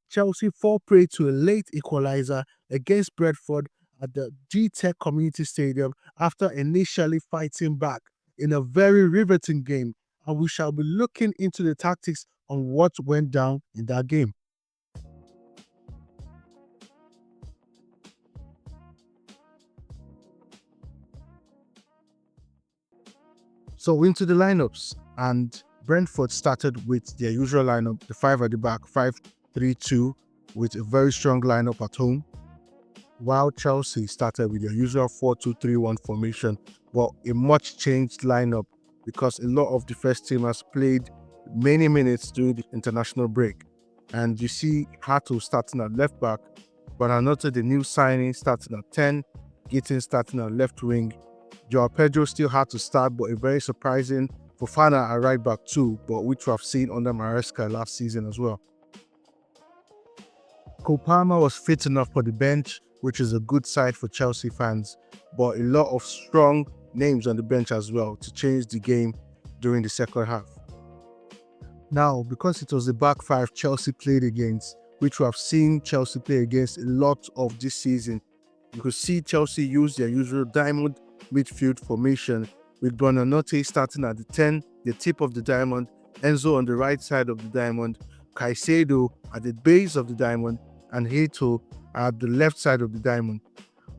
Chelsea fall prey to a late equalizer against Brentford at the G-Tech Community Stadium after initially fighting back in a very riveting game, and we shall be looking into the tactics on what went down in that game. So into the lineups, and Brentford started with their usual lineup, the 5 at the back, 5-3-2, with a very strong lineup at home, while Chelsea started with their usual 4-2-3-1 formation, but a much changed lineup because a lot of the first teamers played many minutes during the international break. And you see Hato starting at left back, but another the new signing starting at 10, Gittins starting at left wing. Joao Pedro still had to start, but a very surprising Fofana at right back too, but which we have seen under Maresca last season as well. Kopama was fit enough for the bench, which is a good sight for Chelsea fans, but a lot of strong names on the bench as well to change the game during the second half. Now, because it was the back five Chelsea played against, which we have seen Chelsea play against a lot of this season, you could see Chelsea use their usual diamond midfield formation with Buonanotte starting at the 10, the tip of the diamond, Enzo on the right side of the diamond, Caicedo at the base of the diamond, and Heto at the left side of the diamond.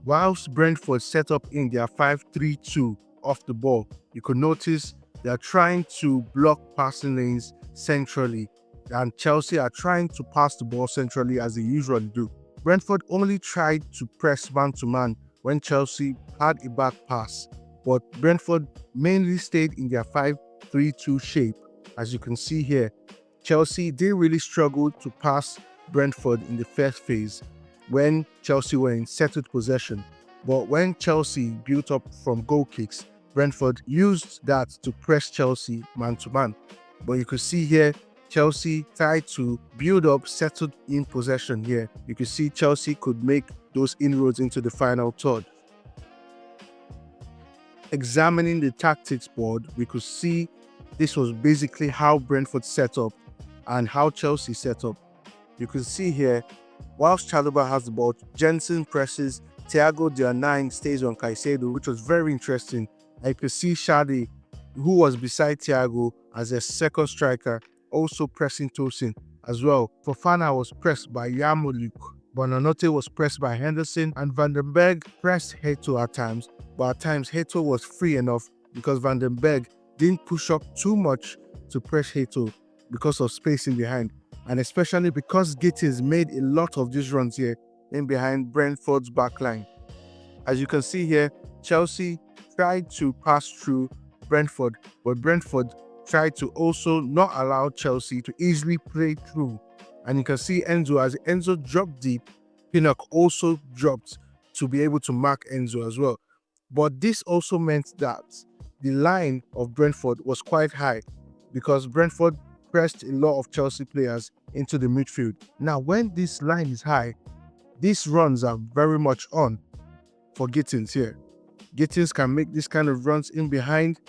Whilst Brentford set up in their 5-3-2 off the ball, you could notice they are trying to block passing lanes centrally, and Chelsea are trying to pass the ball centrally as they usually do. Brentford only tried to press man-to-man when Chelsea had a back pass, but Brentford mainly stayed in their 5-3-2 shape. As you can see here, Chelsea did really struggle to pass Brentford in the first phase when Chelsea were in settled possession, but when Chelsea built up from goal kicks, Brentford used that to press Chelsea man-to-man. But you could see here, Chelsea tried to build up, settled in possession here. You could see Chelsea could make those inroads into the final third. Examining the tactics board, we could see this was basically how Brentford set up and how Chelsea set up. You can see here, whilst Chalobah has the ball, Jensen presses, Thiago their 9 stays on Caicedo, which was very interesting. I could see Shadi, who was beside Thiago as a second striker, also pressing Tosin as well. Fofana was pressed by Yarmolenko. Buonanotte was pressed by Henderson, and Van den Berg pressed Heto at times, but at times Heto was free enough because Van den Berg didn't push up too much to press Heto because of spacing behind, and especially because Gittins made a lot of these runs here in behind Brentford's backline. As you can see here, Chelsea tried to pass through Brentford, but Brentford tried to also not allow Chelsea to easily play through. And you can see Enzo, as Enzo dropped deep, Pinnock also dropped to be able to mark Enzo as well. But this also meant that the line of Brentford was quite high because Brentford pressed a lot of Chelsea players into the midfield. Now, when this line is high, these runs are very much on for Gittins here. Gittins can make this kind of runs in behind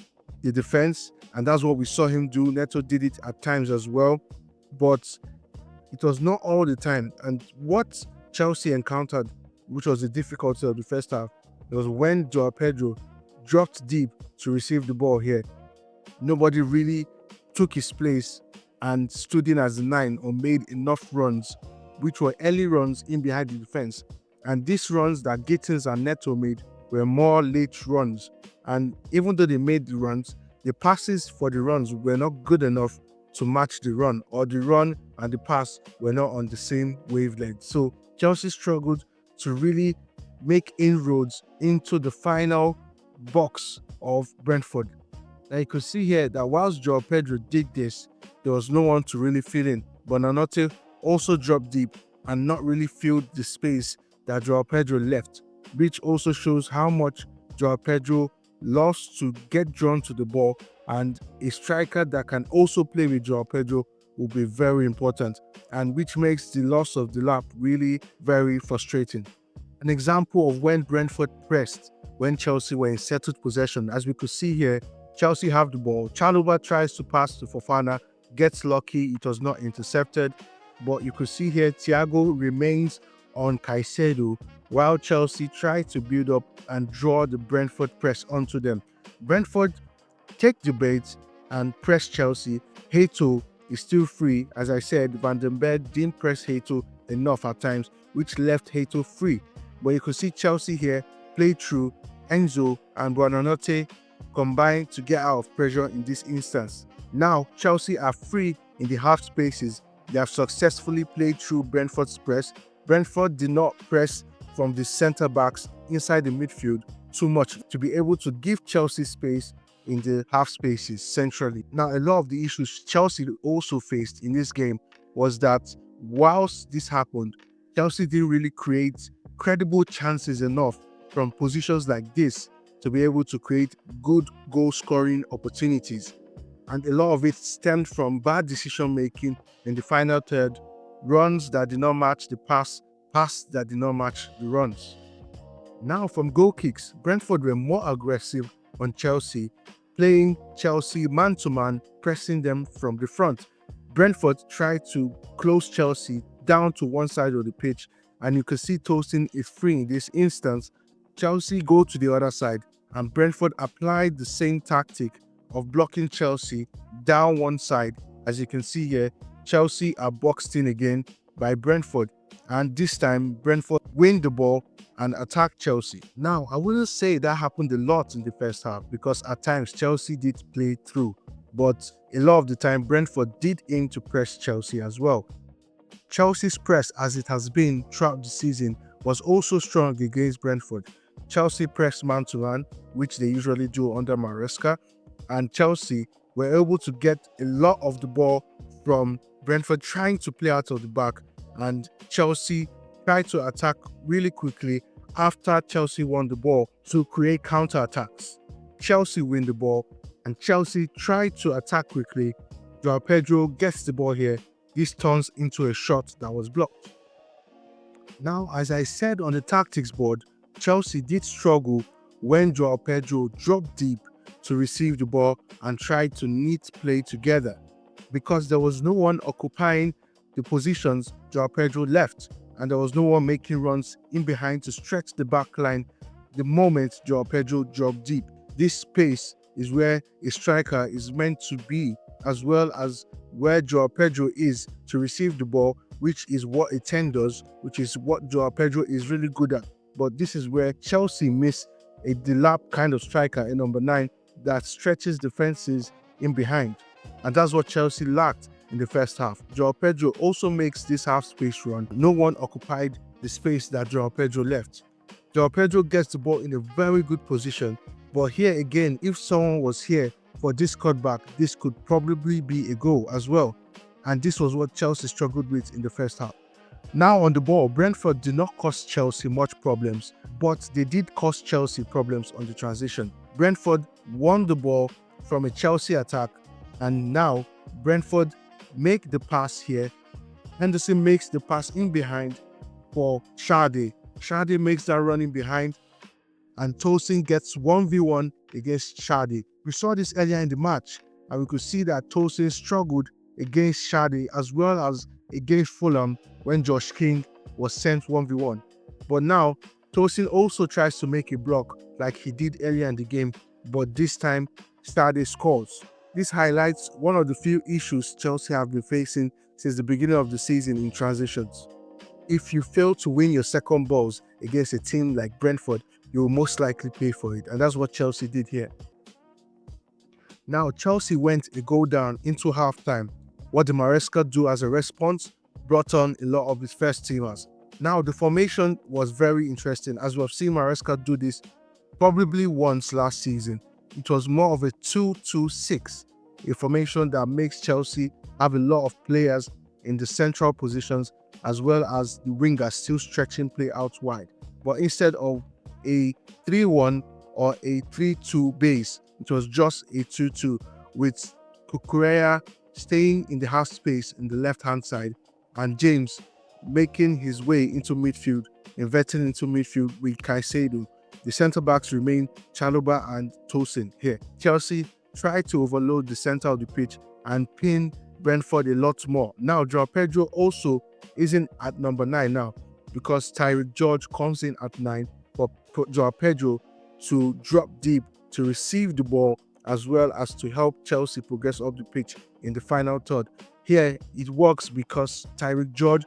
the defense, and that's what we saw him do. Neto did it at times as well, but it was not all the time. And what Chelsea encountered, which was the difficulty of the first half, it was when Joao Pedro dropped deep to receive the ball here. Nobody really took his place and stood in as the 9 or made enough runs, which were early runs in behind the defense. And these runs that Gittins and Neto made were more late runs. And even though they made the runs, the passes for the runs were not good enough to match the run, or the run and the pass were not on the same wavelength. So Chelsea struggled to really make inroads into the final box of Brentford. Now you could see here that whilst Joao Pedro did this, there was no one to really fill in. Buonanotte also dropped deep and not really filled the space that Joao Pedro left, which also shows how much Joao Pedro lost to get drawn to the ball, and a striker that can also play with Joao Pedro will be very important, and which makes the loss of the lap really very frustrating. An example of when Brentford pressed when Chelsea were in settled possession, as we could see here, Chelsea have the ball, Chalobah tries to pass to Fofana, gets lucky, it was not intercepted. but you could see here Thiago remains on Caicedo while Chelsea try to build up and draw the Brentford press onto them. Brentford take the bait and press Chelsea. Hato is still free. As I said, Van den Berg didn't press Hato enough at times, which left Hato free. But you could see Chelsea here play through. Enzo and Buonanotte combine to get out of pressure in this instance. Now, Chelsea are free in the half spaces. They have successfully played through Brentford's press. Brentford did not press from the centre backs inside the midfield too much to be able to give Chelsea space in the half spaces centrally. Now, a lot of the issues Chelsea also faced in this game was that whilst this happened, Chelsea didn't really create credible chances enough from positions like this to be able to create good goal-scoring opportunities. And a lot of it stemmed from bad decision-making in the final third, runs that did not match the pass that did not match the runs. Now, from goal kicks, Brentford were more aggressive on Chelsea, playing Chelsea man-to-man, pressing them from the front. Brentford tried to close Chelsea down to one side of the pitch, and you can see Tosin is free in this instance. Chelsea go to the other side, and Brentford applied the same tactic of blocking Chelsea down one side. As you can see here, Chelsea are boxed in again by Brentford, and this time Brentford win the ball and attack Chelsea. Now, I wouldn't say that happened a lot in the first half because at times Chelsea did play through, but a lot of the time Brentford did aim to press Chelsea as well. Chelsea's press, as it has been throughout the season, was also strong against Brentford. Chelsea pressed man-to-man, which they usually do under Maresca, and Chelsea were able to get a lot of the ball from Brentford trying to play out of the back, and Chelsea tried to attack really quickly after Chelsea won the ball to create counter-attacks. Chelsea win the ball, and Chelsea tried to attack quickly. Joao Pedro gets the ball here. This turns into a shot that was blocked. Now, as I said on the tactics board, Chelsea did struggle when Joao Pedro dropped deep to receive the ball and tried to knit play together. Because there was no one occupying the positions Joao Pedro left, and there was no one making runs in behind to stretch the back line the moment Joao Pedro dropped deep. This space is where a striker is meant to be, as well as where Joao Pedro is to receive the ball, which is what a 10 does, which is what Joao Pedro is really good at. But this is where Chelsea miss a delap kind of striker in number 9 that stretches defenses in behind. And that's what Chelsea lacked in the first half. Joao Pedro also makes this half space run. No one occupied the space that Joao Pedro left. Joao Pedro gets the ball in a very good position, but here again, if someone was here for this cutback, this could probably be a goal as well. And this was what Chelsea struggled with in the first half. Now on the ball, Brentford did not cause Chelsea much problems, but they did cause Chelsea problems on the transition. Brentford won the ball from a Chelsea attack, and now Brentford make the pass here. Henderson makes the pass in behind for Sade. Sade makes that run in behind, and Tosin gets 1v1 against Sade. We saw this earlier in the match, and we could see that Tosin struggled against Sade as well as against Fulham when Josh King was sent 1v1. But now, Tosin also tries to make a block like he did earlier in the game, but this time, Sade scores. This highlights one of the few issues Chelsea have been facing since the beginning of the season in transitions. If you fail to win your second balls against a team like Brentford, you will most likely pay for it, and that's what Chelsea did here. Now, Chelsea went a goal down into halftime. What did Maresca do as a response? Brought on a lot of his first teamers. Now, the formation was very interesting, as we have seen Maresca do this probably once last season. It was more of a 2-2-6, a formation that makes Chelsea have a lot of players in the central positions as well as the wingers still stretching play out wide. But instead of a 3-1 or a 3-2 base, it was just a 2-2 with Cucurella staying in the half space in the left-hand side and James making his way into midfield, inverting into midfield with Caicedo. The centre-backs remain Chalobah and Tosin here. Chelsea tried to overload the centre of the pitch and pin Brentford a lot more. Now, Joao Pedro also isn't at number 9 now because Tyreek George comes in at 9 for Joao Pedro to drop deep to receive the ball as well as to help Chelsea progress up the pitch in the final third. Here, it works because Tyreek George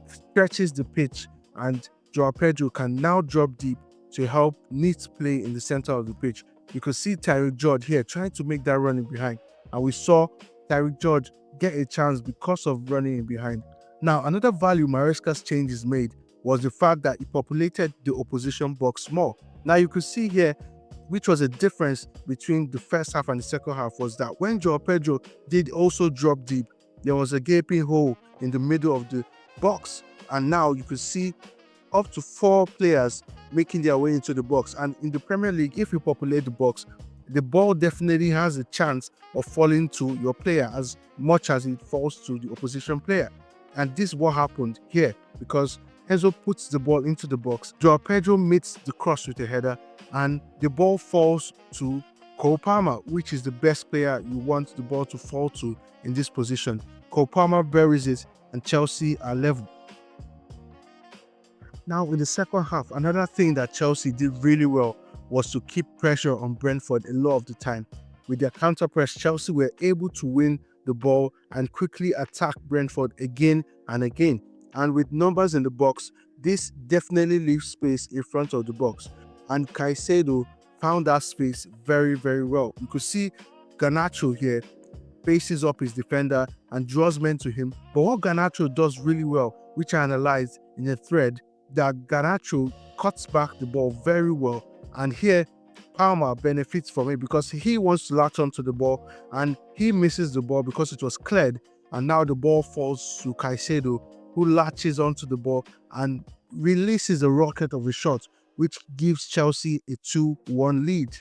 stretches the pitch and Joao Pedro can now drop deep to help neat play in the center of the pitch. You could see Tyreek George here trying to make that running behind, and we saw Tyreek George get a chance because of running in behind. Now, another value Maresca's changes made was the fact that he populated the opposition box more. Now, you could see here, which was a difference between the first half and the second half, was that when Joao Pedro did also drop deep, there was a gaping hole in the middle of the box, and now you could see up to 4 players making their way into the box. And in the Premier League, if you populate the box, the ball definitely has a chance of falling to your player as much as it falls to the opposition player. And this is what happened here because Enzo puts the ball into the box. Joao Pedro meets the cross with a header and the ball falls to Cole Palmer, which is the best player you want the ball to fall to in this position. Cole Palmer buries it and Chelsea are level. Now, in the second half, another thing that Chelsea did really well was to keep pressure on Brentford a lot of the time. With their counter press, Chelsea were able to win the ball and quickly attack Brentford again and again. And with numbers in the box, this definitely leaves space in front of the box. And Caicedo found that space very, very well. You could see Garnacho here faces up his defender and draws men to him. But what Garnacho does really well, which I analyzed in a thread, that Garnacho cuts back the ball very well, and here Palmer benefits from it because he wants to latch onto the ball and he misses the ball because it was cleared, and now the ball falls to Caicedo, who latches onto the ball and releases a rocket of a shot, which gives Chelsea a 2-1 lead.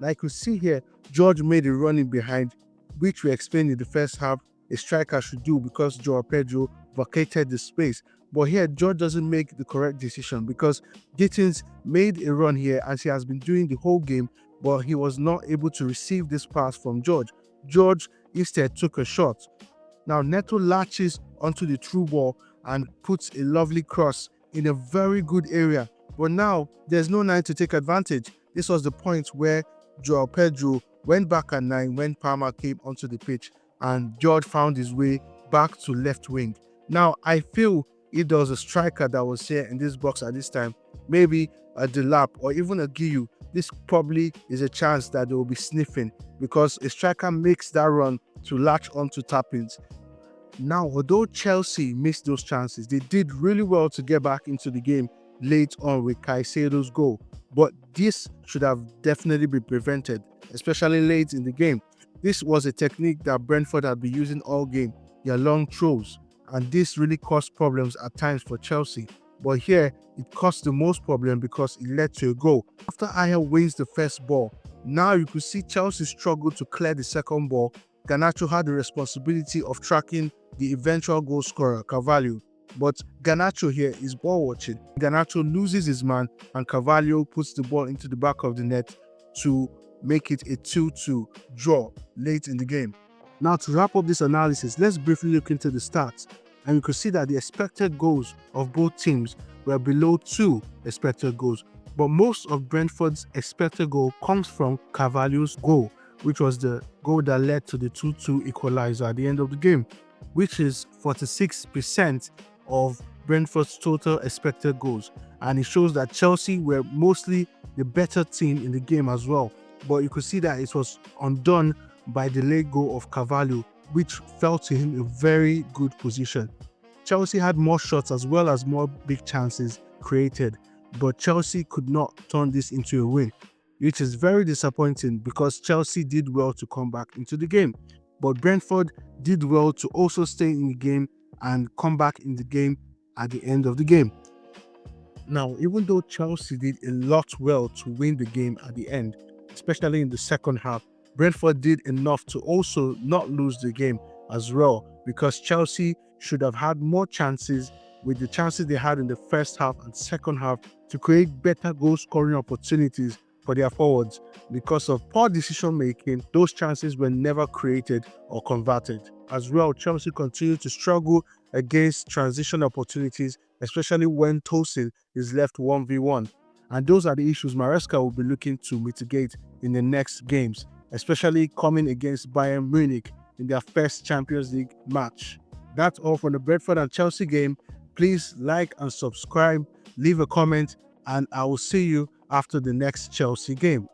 Like you see here, George made a running behind, which we explained in the first half a striker should do because Joao Pedro vacated the space. But here, George doesn't make the correct decision because Gittins made a run here as he has been doing the whole game, but he was not able to receive this pass from George. George instead took a shot. Now, Neto latches onto the through ball and puts a lovely cross in a very good area. But now, there's no 9 to take advantage. This was the point where Joao Pedro went back at 9 when Palmer came onto the pitch and George found his way back to left wing. Now, I feel if there was a striker that was here in this box at this time, maybe a Delap or even a Guiu, this probably is a chance that they will be sniffing because a striker makes that run to latch onto tap-ins. Now, although Chelsea missed those chances, they did really well to get back into the game late on with Caicedo's goal. But this should have definitely been prevented, especially late in the game. This was a technique that Brentford had been using all game, their long throws, and this really caused problems at times for Chelsea. But here, it caused the most problem because it led to a goal. After Aya wins the first ball, now you could see Chelsea struggle to clear the second ball. Garnacho had the responsibility of tracking the eventual goal scorer, Carvalho. But Garnacho here is ball watching. Garnacho loses his man and Carvalho puts the ball into the back of the net to make it a 2-2 draw late in the game. Now, to wrap up this analysis, let's briefly look into the stats. And you can see that the expected goals of both teams were below 2 expected goals. But most of Brentford's expected goal comes from Carvalho's goal, which was the goal that led to the 2-2 equalizer at the end of the game, which is 46% of Brentford's total expected goals. And it shows that Chelsea were mostly the better team in the game as well. But you could see that it was undone by the late goal of Carvalho, which fell to him a very good position. Chelsea had more shots as well as more big chances created, but Chelsea could not turn this into a win, which is very disappointing because Chelsea did well to come back into the game. But Brentford did well to also stay in the game and come back in the game at the end of the game. Now, even though Chelsea did a lot well to win the game at the end, especially in the second half, Brentford did enough to also not lose the game as well because Chelsea should have had more chances with the chances they had in the first half and second half to create better goal scoring opportunities for their forwards. Because of poor decision making, those chances were never created or converted. As well, Chelsea continued to struggle against transition opportunities, especially when Tosin is left 1v1. And those are the issues Maresca will be looking to mitigate in the next games, especially coming against Bayern Munich in their first Champions League match. That's all from the Brentford and Chelsea game. Please like and subscribe, leave a comment, and I will see you after the next Chelsea game.